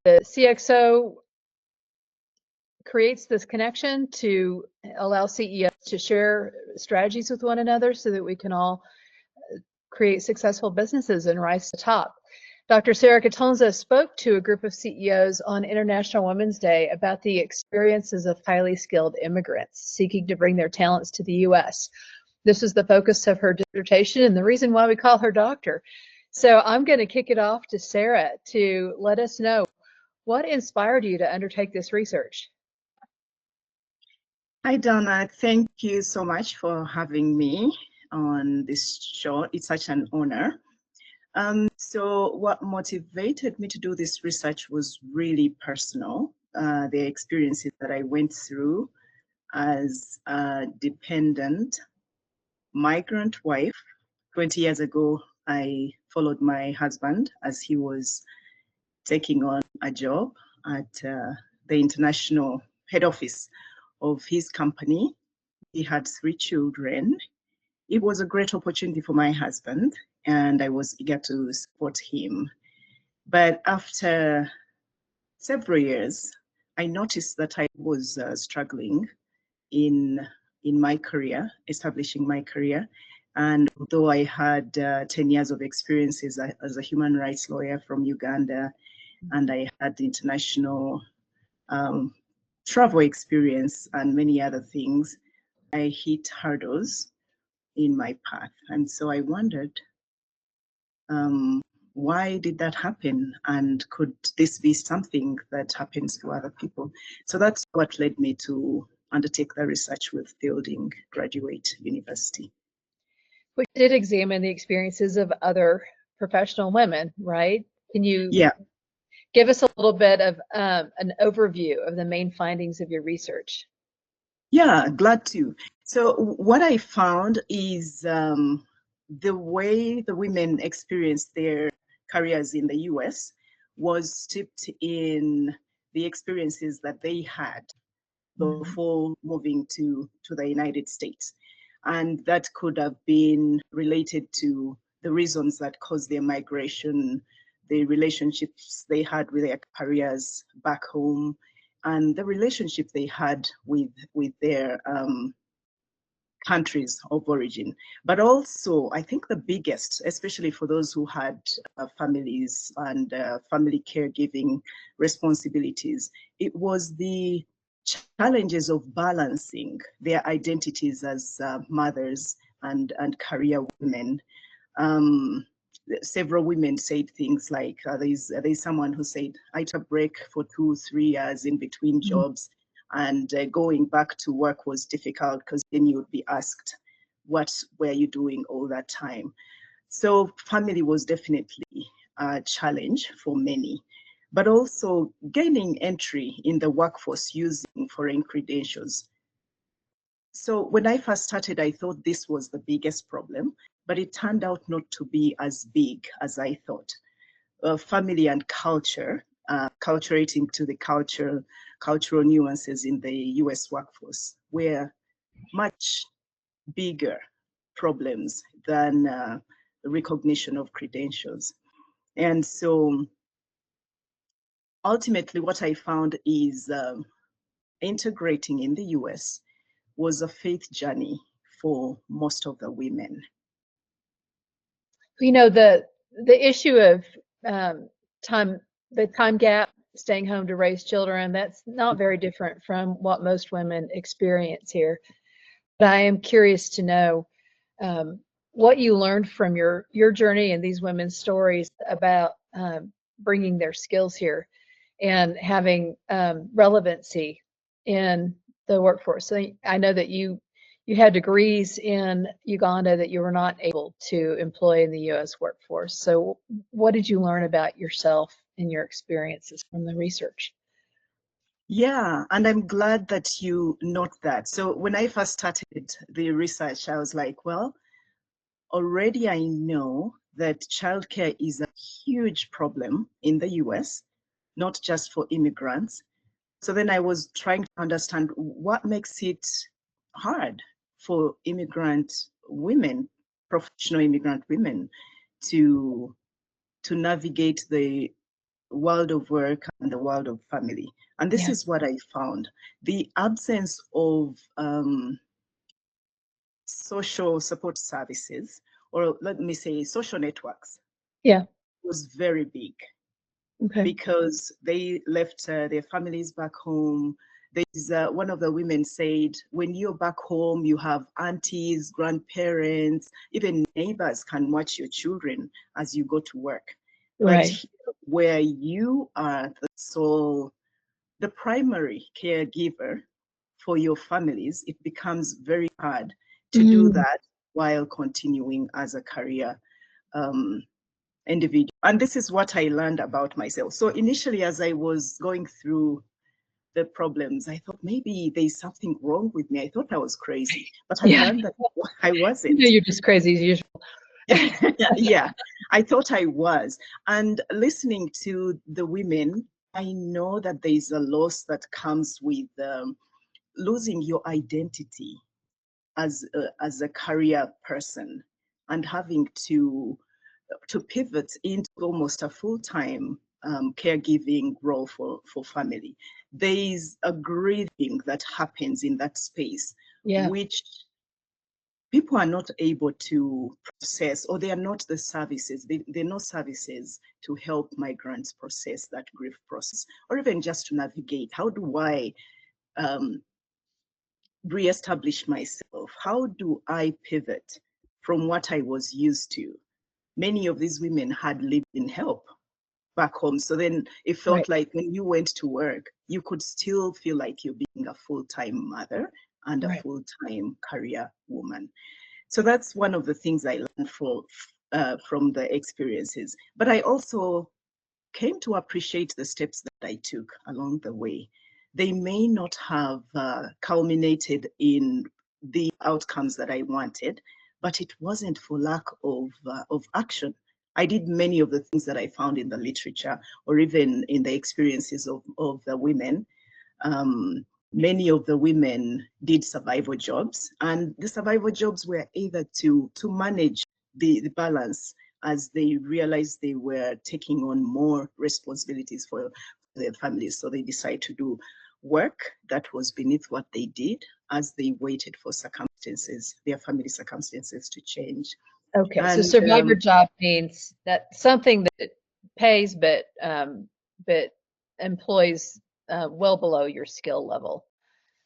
the CXO creates this connection to allow CEOs to share strategies with one another so that we can all create successful businesses and rise to the top. Dr. Sarah Kitonsa spoke to a group of CEOs on International Women's Day about the experiences of highly skilled immigrants seeking to bring their talents to the U.S. This is the focus of her dissertation and the reason why we call her doctor. So I'm going to kick it off to Sarah to let us know what inspired you to undertake this research. Hi, Donna. Thank you so much for having me on this show. It's such an honor. So what motivated me to do this research was really personal. The experiences that I went through as a dependent migrant wife. 20 years ago, I followed my husband as he was taking on a job at the international head office of his company. He had 3 children. It was a great opportunity for my husband, and I was eager to support him. But after several years, I noticed that I was struggling in my career, establishing my career. And although I had 10 years of experiences as a human rights lawyer from Uganda, and I had international travel experience and many other things, I hit hurdles in my path. And so I wondered, why did that happen? And could this be something that happens to other people? So that's what led me to undertake the research with Building Graduate University. We did examine the experiences of other professional women, right? Can you give us a little bit of an overview of the main findings of your research? Yeah, glad to. So what I found is the way the women experienced their careers in the US was steeped in the experiences that they had before moving to the United States. And that could have been related to the reasons that caused their migration, the relationships they had with their careers back home, and the relationship they had with their countries of origin. But also, I think the biggest, especially for those who had families and family caregiving responsibilities, it was the challenges of balancing their identities as mothers and career women. Several women said things like, there's someone who said, I took a break for 2-3 years in between jobs, and going back to work was difficult because then you would be asked, what were you doing all that time? So family was definitely a challenge for many, but also gaining entry in the workforce using foreign credentials. So when I first started, I thought this was the biggest problem, but it turned out not to be as big as I thought. Family and culture, culturating to the cultural nuances in the US workforce were much bigger problems than the recognition of credentials. And so ultimately what I found is integrating in the US was a faith journey for most of the women. You know, the issue of the time gap, staying home to raise children, that's not very different from what most women experience here. But I am curious to know what you learned from your journey and these women's stories about bringing their skills here and having relevancy in the workforce. So I know that you had degrees in Uganda that you were not able to employ in the U.S. workforce. So what did you learn about yourself and your experiences from the research? Yeah, and I'm glad that you note that. So when I first started the research, I was like, well, already I know that childcare is a huge problem in the US, not just for immigrants. So then I was trying to understand what makes it hard for immigrant women, professional immigrant women, to navigate the world of work and the world of family. And this is what I found. The absence of social support services, or let me say social networks, was very big. Okay. Because they left their families back home. There's one of the women said, when you're back home, you have aunties, grandparents, even neighbors can watch your children as you go to work. But here, where you are the primary caregiver for your families, it becomes very hard to do that while continuing as a career individual. And this is what I learned about myself. So initially, as I was going through the problems, I thought maybe there's something wrong with me. I thought I was crazy, but I learned that I wasn't. You're just crazy as usual. Yeah, I thought I was. And listening to the women, I know that there's a loss that comes with losing your identity as a career person and having to pivot into almost a full-time caregiving role for family. There is a grieving that happens in that space, which people are not able to process, or they are not the services, they're no services to help migrants process that grief process, or even just to navigate. How do I reestablish myself? How do I pivot from what I was used to? Many of these women had lived in help back home. So then it felt like when you went to work, you could still feel like you're being a full-time mother and a full-time career woman. So that's one of the things I learned from the experiences. But I also came to appreciate the steps that I took along the way. They may not have culminated in the outcomes that I wanted, but it wasn't for lack of action. I did many of the things that I found in the literature or even in the experiences of the women. Many of the women did survival jobs, and the survival jobs were either to manage the balance as they realized they were taking on more responsibilities for their families. So they decided to do work that was beneath what they did as they waited for circumstances, their family circumstances to change. Okay, and, so survivor job means that something that pays but employs well below your skill level.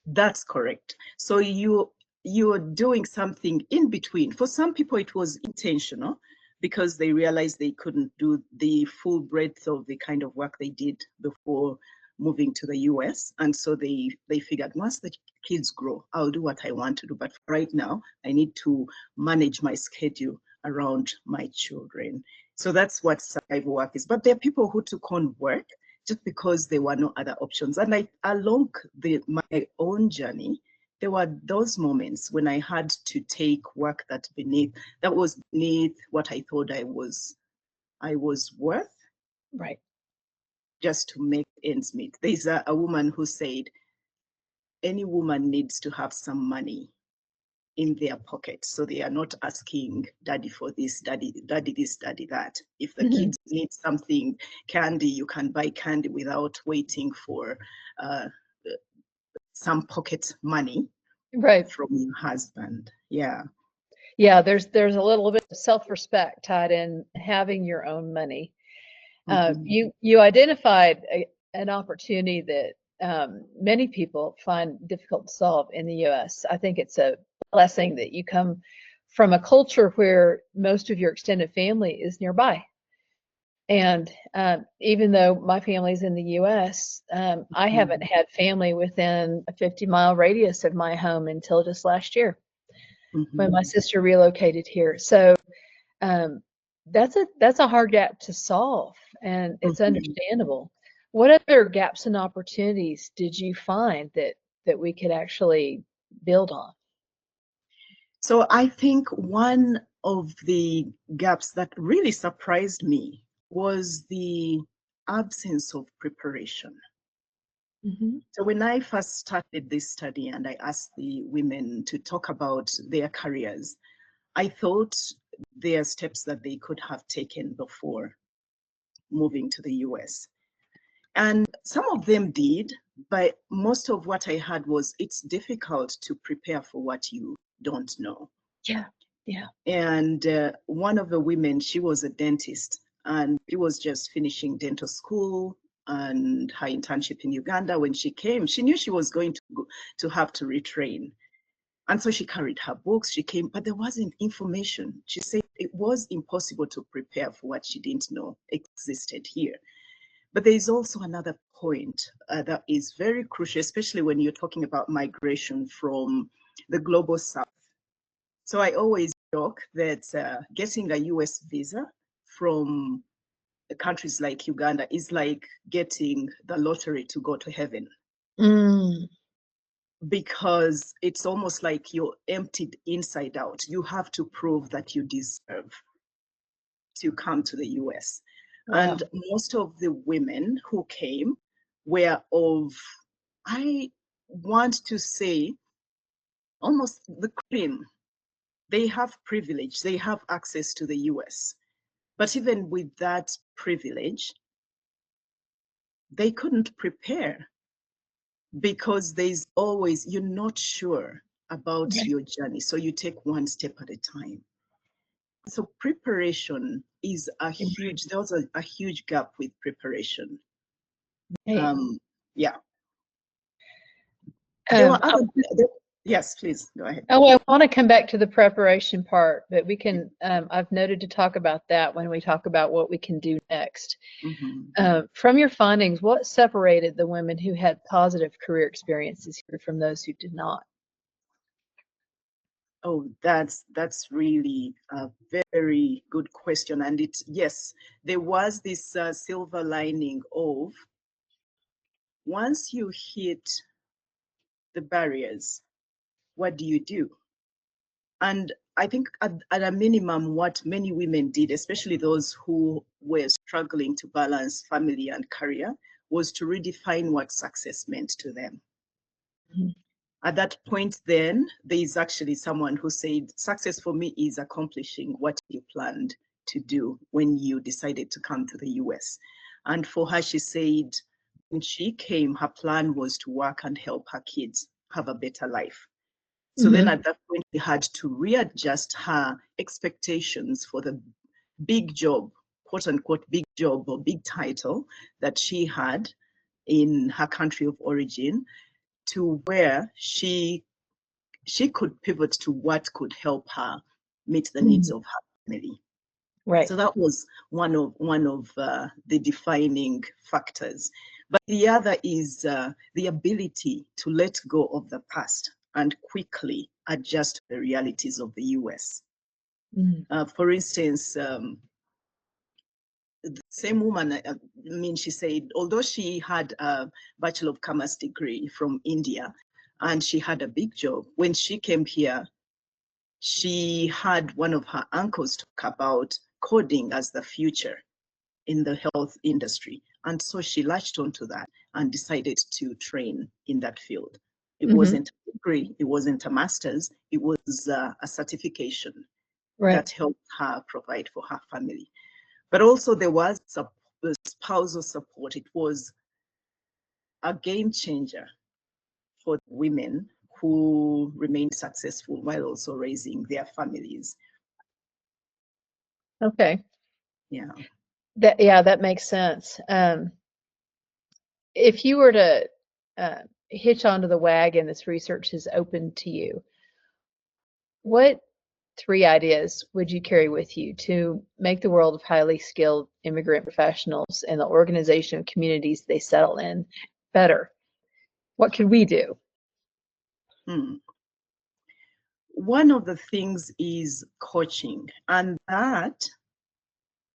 That's correct. So you're doing something in between. For some people, it was intentional because they realized they couldn't do the full breadth of the kind of work they did before moving to the US. And so they figured once the kids grow, I'll do what I want to do. But right now, I need to manage my schedule around my children. So that's what survival work is. But there are people who took on work just because there were no other options. And along my own journey, there were those moments when I had to take work that was beneath what I thought I was worth. Right. Just to make ends meet. There's a woman who said, any woman needs to have some money in their pocket, so they are not asking daddy for this, daddy this, daddy that. If the kids need something, candy, you can buy candy without waiting for some pocket money from your husband. Yeah, there's a little bit of self-respect tied in having your own money. You identified an opportunity that many people find difficult to solve in the US. I think it's a blessing that you come from a culture where most of your extended family is nearby. And even though my family's in the US, I haven't had family within a 50-mile radius of my home until just last year when my sister relocated here. So that's a hard gap to solve, and it's understandable. What other gaps and opportunities did you find that we could actually build on? So I think one of the gaps that really surprised me was the absence of preparation. So when I first started this study and I asked the women to talk about their careers, I thought there are steps that they could have taken before moving to the US. And some of them did, but most of what I had was it's difficult to prepare for what you don't know. Yeah. Yeah. And one of the women, she was a dentist and she was just finishing dental school and her internship in Uganda. When she came, she knew she was going to have to retrain. And so she carried her books, she came, but there wasn't information. She said it was impossible to prepare for what she didn't know existed here. But there is also another point that is very crucial, especially when you're talking about migration from the global south. So I always joke that getting a US visa from countries like Uganda is like getting the lottery to go to heaven. Mm. Because it's almost like you're emptied inside out. You have to prove that you deserve to come to the US. Wow. And most of the women who came were of, I want to say, almost the cream. They have privilege, they have access to the US. But even with that privilege, they couldn't prepare because there's always, you're not sure about your journey. So you take one step at a time. So preparation is there was a huge gap with preparation. Hey. Yeah. There were I- other, yes, please go ahead. Oh, I want to come back to the preparation part, but we can, I've noted to talk about that when we talk about what we can do next. From your findings, what separated the women who had positive career experiences here from those who did not? Oh, that's really a very good question. And yes, there was this silver lining of once you hit the barriers, what do you do? And I think at a minimum, what many women did, especially those who were struggling to balance family and career, was to redefine what success meant to them. Mhm. At that point, then, there is actually someone who said, success for me is accomplishing what you planned to do when you decided to come to the US. And for her, she said, when she came, her plan was to work and help her kids have a better life. So then at that point, she had to readjust her expectations for the big job, quote unquote, big job or big title that she had in her country of origin to where she could pivot to what could help her meet the needs of her family. Right. So that was one of the defining factors. But the other is the ability to let go of the past and quickly adjust to the realities of the US. For instance, the same woman, I mean, she said, although she had a Bachelor of Commerce degree from India and she had a big job, when she came here, she had one of her uncles talk about coding as the future in the health industry. And so she latched onto that and decided to train in that field. It wasn't a degree, it wasn't a master's, it was a certification that helped her provide for her family. But also there was spousal support. It was a game changer for women who remained successful while also raising their families. Okay. Yeah. That makes sense. If you were to hitch onto the wagon this research has opened to you, what 3 ideas would you carry with you to make the world of highly skilled immigrant professionals and the organization of communities they settle in better? What could we do? One of the things is coaching, and that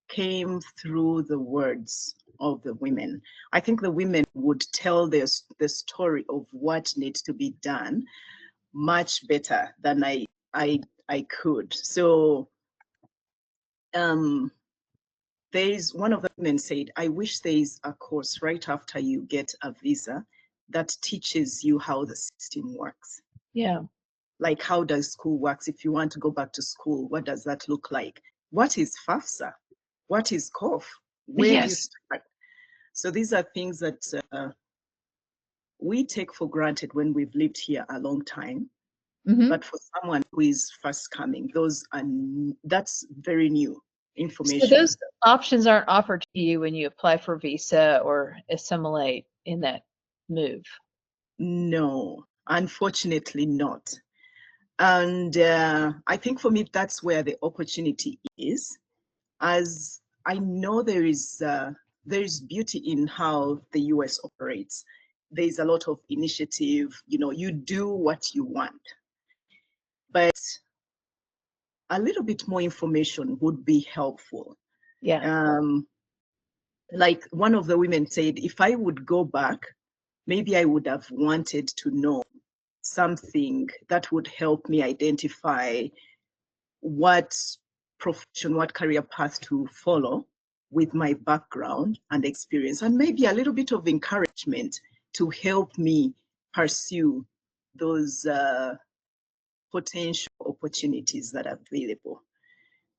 came through the words of the women. I think the women would tell the story of what needs to be done much better than I could. So there's one of the women said, I wish there is a course right after you get a visa that teaches you how the system works. Yeah. Like, how does school works? If you want to go back to school, what does that look like? What is FAFSA? What is COF? Where do you Yes. start? So these are things that we take for granted when we've lived here a long time. Mm-hmm. But for someone who is first coming, that's very new So information. those options aren't offered to you when you apply for visa or assimilate in that move. No, unfortunately not. And I think for me, that's where the opportunity is. As I know there is beauty in how the US operates. There's a lot of initiative, you do what you want. But a little bit more information would be helpful. Yeah. Like one of the women said, if I would go back, maybe I would have wanted to know something that would help me identify what profession, what career path to follow with my background and experience, and maybe a little bit of encouragement to help me pursue those potential opportunities that are available.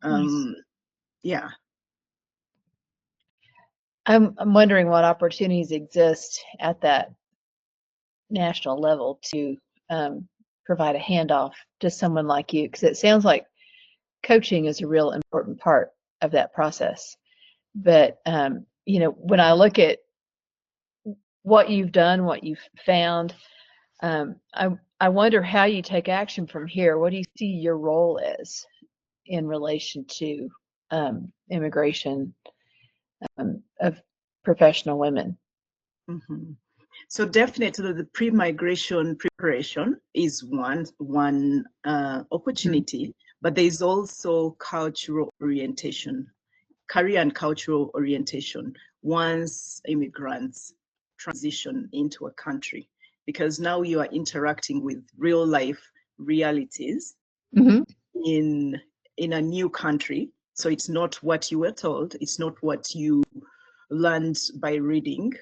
Nice. Yeah. I'm wondering what opportunities exist at that national level to provide a handoff to someone like you, because it sounds like coaching is a real important part of that process. But when I look at what you've done, what you've found, I wonder how you take action from here. What do you see your role is in relation to immigration of professional women? Mm-hmm. So definitely the pre-migration preparation is one opportunity, but there is also cultural orientation, career and cultural orientation once immigrants transition into a country, because now you are interacting with real life realities Mm-hmm. in a new country. So it's not what you were told, it's not what you learned by reading,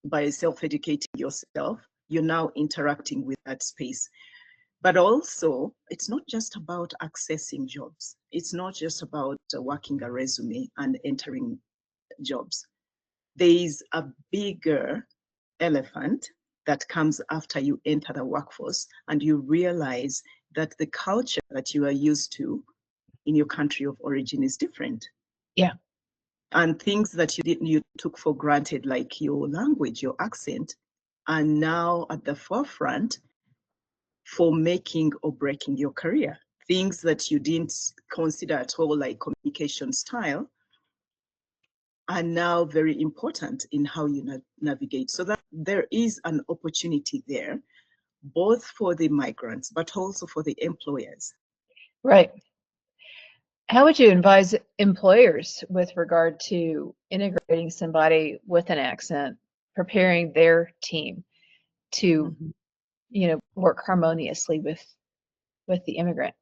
by self-educating yourself. You're now interacting with that space. But also, it's not just about accessing jobs. It's not just about working a resume and entering jobs. There is a bigger elephant that comes after you enter the workforce and you realize that the culture that you are used to in your country of origin is different. Yeah. And things that you took for granted, like your language, your accent, are now at the forefront for making or breaking your career. Things that you didn't consider at all, like communication style, are now very important in how you navigate. So that there is an opportunity there, both for the migrants, but also for the employers. Right. How would you advise employers with regard to integrating somebody with an accent, preparing their team to, Mhm. work harmoniously with the immigrant?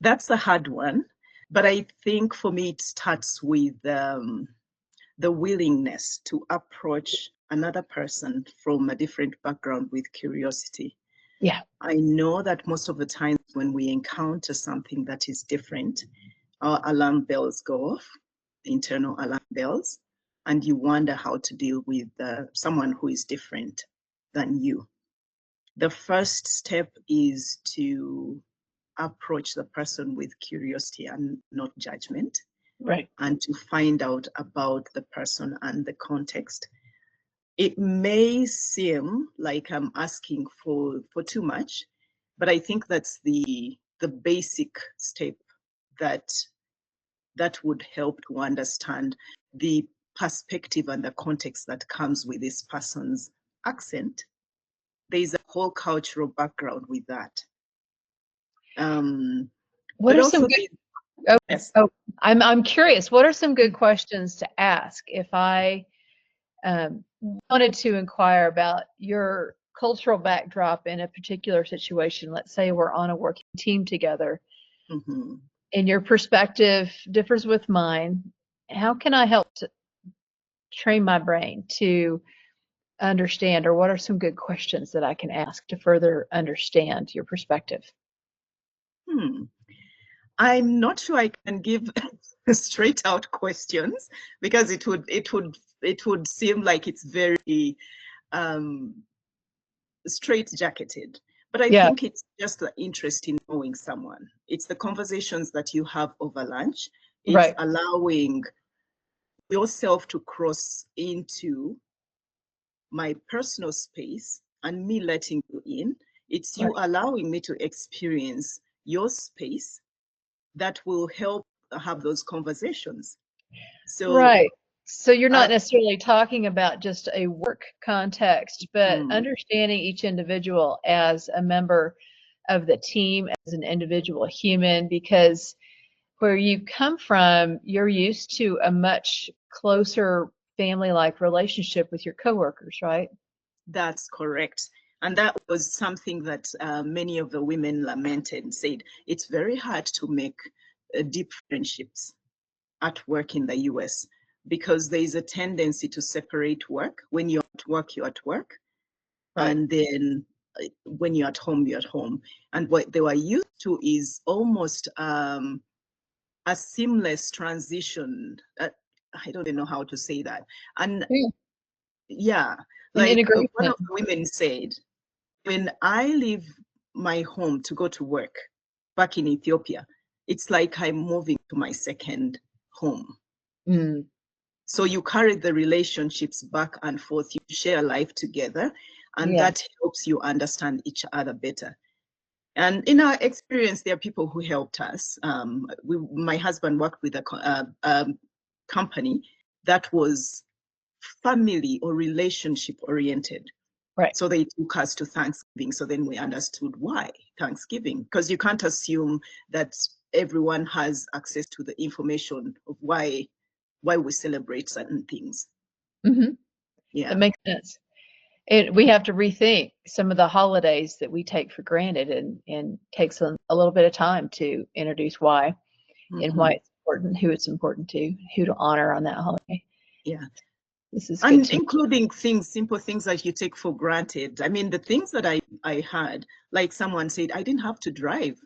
That's a hard one, but I think for me it starts with the willingness to approach another person from a different background with curiosity. Yeah. I know that most of the times when we encounter something that is different, our alarm bells go off, internal alarm bells, and you wonder how to deal with someone who is different than you. The first step is to approach the person with curiosity and not judgment, Right. and to find out about the person and the context. It may seem like I'm asking for too much, but I think that's the basic step that would help to understand the perspective and the context that comes with this person's accent. There's a whole cultural background with that. What But are some also, good, oh, yes. I'm curious, what are some good questions to ask if I wanted to inquire about your cultural backdrop in a particular situation? Let's say we're on a working team together Mhm. and your perspective differs with mine. How can I help to train my brain to understand, or what are some good questions that I can ask to further understand your perspective? I'm not sure I can give straight out questions, because it would it would seem like it's very straight-jacketed. But I Yeah, think it's just the interest in knowing someone. It's the conversations that you have over lunch. It's right. allowing yourself to cross into my personal space and me letting you in. It's Right. you allowing me to experience your space that will help have those conversations. So Right. So you're I, not necessarily talking about just a work context, but mm, understanding each individual as a member of the team, as an individual human, because where you come from, you're used to a much closer family-like relationship with your coworkers, right? that's correct. And that was something that many of the women lamented and said, it's very hard to make deep friendships at work in the US because there is a tendency to separate work. When you're at work, you're at work. Right. And then when you're at home, you're at home. And what they were used to is almost a seamless transition. I don't even know how to say that. And Yeah. yeah, An like one of integration. the women said, when I leave my home to go to work back in Ethiopia, it's like I'm moving to my second home. Mm, So you carry the relationships back and forth, you share life together, and yeah. that helps you understand each other better. And in our experience, there are people who helped us. My husband worked with a company that was family or relationship oriented. Right. So they took us to Thanksgiving. So then we understood why Thanksgiving, because you can't assume that everyone has access to the information of why we celebrate certain things. Hmm. That Yeah. makes sense. We have to rethink some of the holidays that we take for granted and takes a little bit of time to introduce why and why Mm-hmm. it's important, who it's important to, who to honor on that holiday. Yeah. This is good And to including things, simple things that you take for granted. I mean, the things that I had, like someone said, I didn't have to drive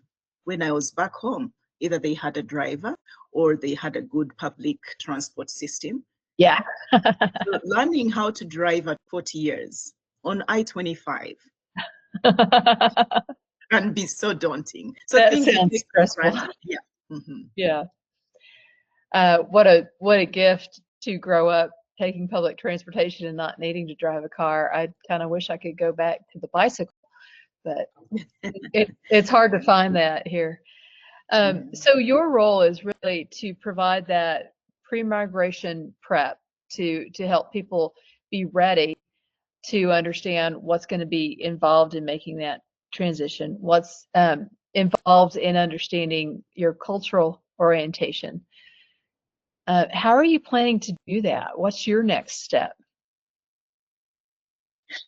when I was back home. Either they had a driver or they had a good public transport system. yeah. So learning how to drive at 40 years on I-25 That can be so daunting. So things you sounds take for stressful. granted. Yeah. Mm-hmm. Yeah. What a gift to grow up taking public transportation and not needing to drive a car. I kind of wish I could go back to the bicycle, but it's hard to find that here. Yeah. So your role is really to provide that pre-migration prep to help people be ready to understand what's going to be involved in making that transition, what's involved in understanding your cultural orientation. How are you planning to do that? What's your next step?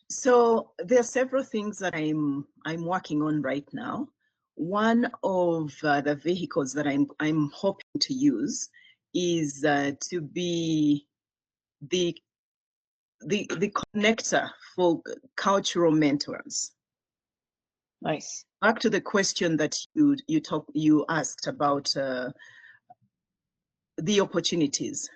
So there are several things that I'm working on right now. One of the vehicles that I'm hoping to use is to be the the connector for cultural mentors. Nice. Back to the question that you asked about the opportunities.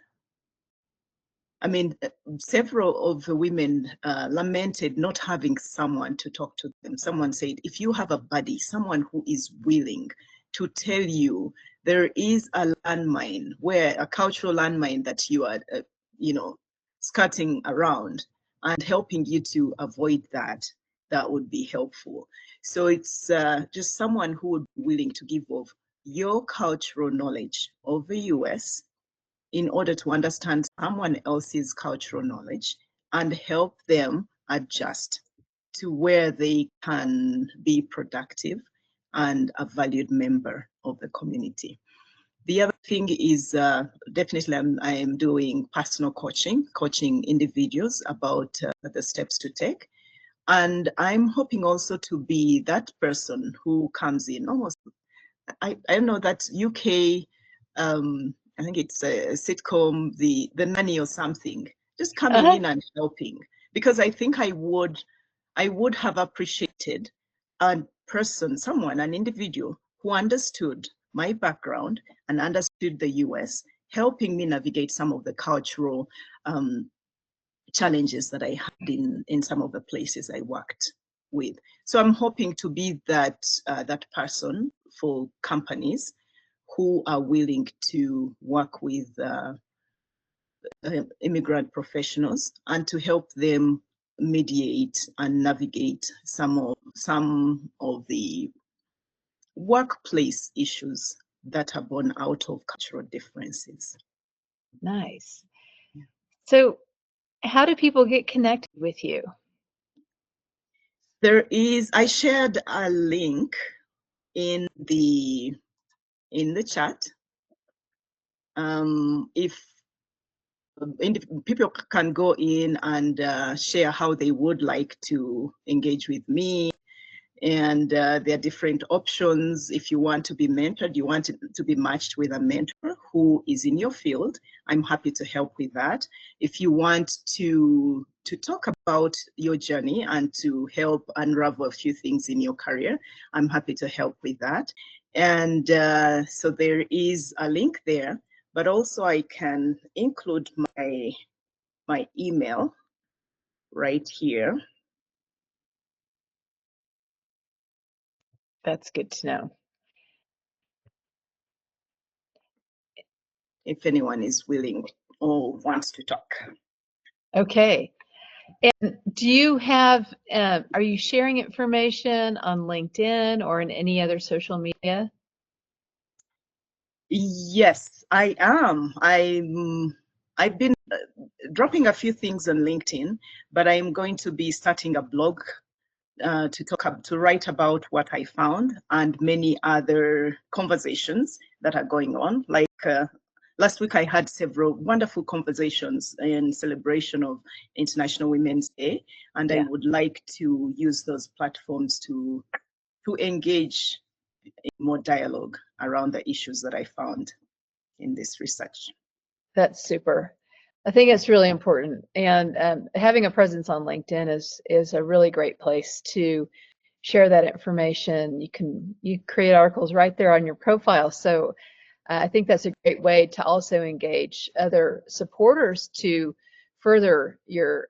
I mean, several of the women lamented not having someone to talk to them. Someone said, if you have a buddy, someone who is willing to tell you there is a landmine, where a cultural landmine that you are, skirting around and helping you to avoid that, that would be helpful. So it's just someone who would be willing to give of your cultural knowledge of the US in order to understand someone else's cultural knowledge and help them adjust to where they can be productive and a valued member of the community. The other thing is definitely I am doing personal coaching individuals about the steps to take. And I'm hoping also to be that person who comes in almost, I know that UK, I think it's a sitcom, the nanny or something, just coming Uh-huh. in and helping, because I think I would have appreciated a person, someone, an individual who understood my background and understood the US, helping me navigate some of the cultural challenges that I had in some of the places I worked with. So I'm hoping to be that person for companies who are willing to work with immigrant professionals and to help them mediate and navigate some of the workplace issues that are born out of cultural differences. Nice. So how do people get connected with you? I shared a link in the chat. If people can go in and share how they would like to engage with me, and there are different options. If you want to be mentored, you want to be matched with a mentor who is in your field, I'm happy to help with that. If you want to talk about your journey and to help unravel a few things in your career, I'm happy to help with that. And so there is a link there, but also I can include my email right here. That's good to know. If anyone is willing or wants to talk. Okay. And do you have, are you sharing information on LinkedIn or in any other social media? Yes, I am. I've been dropping a few things on LinkedIn, but I'm going to be starting a blog to write about what I found and many other conversations that are going on. Like last week, I had several wonderful conversations in celebration of International Women's Day, and I would like to use those platforms to engage in more dialogue around the issues that I found in this research. That's super. I think it's really important. And having a presence on LinkedIn is a really great place to share that information. You create articles right there on your profile. So I think that's a great way to also engage other supporters to further your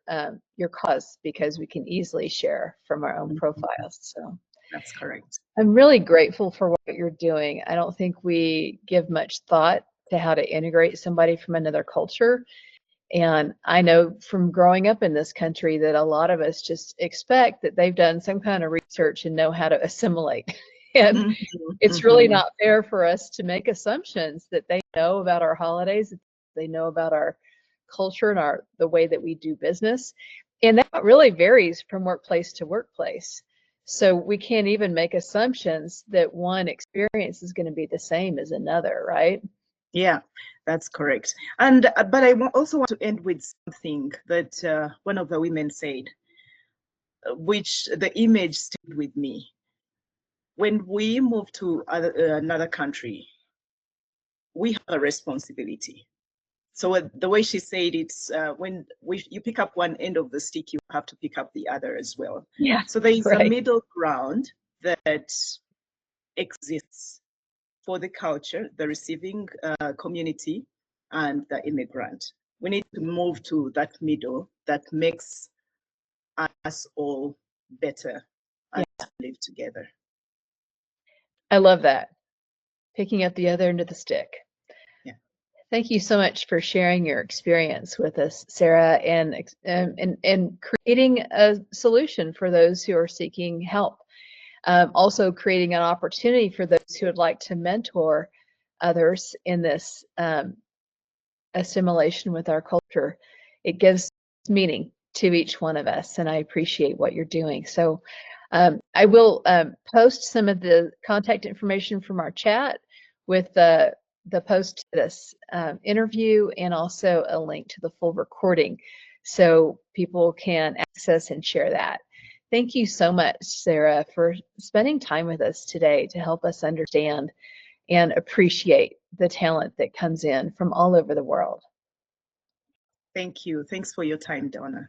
cause, because we can easily share from our own profiles. So that's correct. I'm really grateful for what you're doing. I don't think we give much thought to how to integrate somebody from another culture. And I know from growing up in this country that a lot of us just expect that they've done some kind of research and know how to assimilate. And it's really not fair for us to make assumptions that they know about our holidays, that they know about our culture and the way that we do business. And that really varies from workplace to workplace. So we can't even make assumptions that one experience is going to be the same as another, right? Yeah, that's correct. And but I also want to end with something that one of the women said, which the image stayed with me. When we move to another country, we have a responsibility. So the way she said, it's when you pick up one end of the stick, you have to pick up the other as well. Yeah. So there is right. a middle ground that exists for the culture, the receiving community, and the immigrant. We need to move to that middle that makes us all better and live together. I love that. Picking up the other end of the stick. Yeah. Thank you so much for sharing your experience with us, Sarah, and creating a solution for those who are seeking help. Also creating an opportunity for those who would like to mentor others in this assimilation with our culture. It gives meaning to each one of us, and I appreciate what you're doing. So I will post some of the contact information from our chat with the post to this interview, and also a link to the full recording so people can access and share that. Thank you so much, Sarah, for spending time with us today to help us understand and appreciate the talent that comes in from all over the world. Thank you. Thanks for your time, Donna.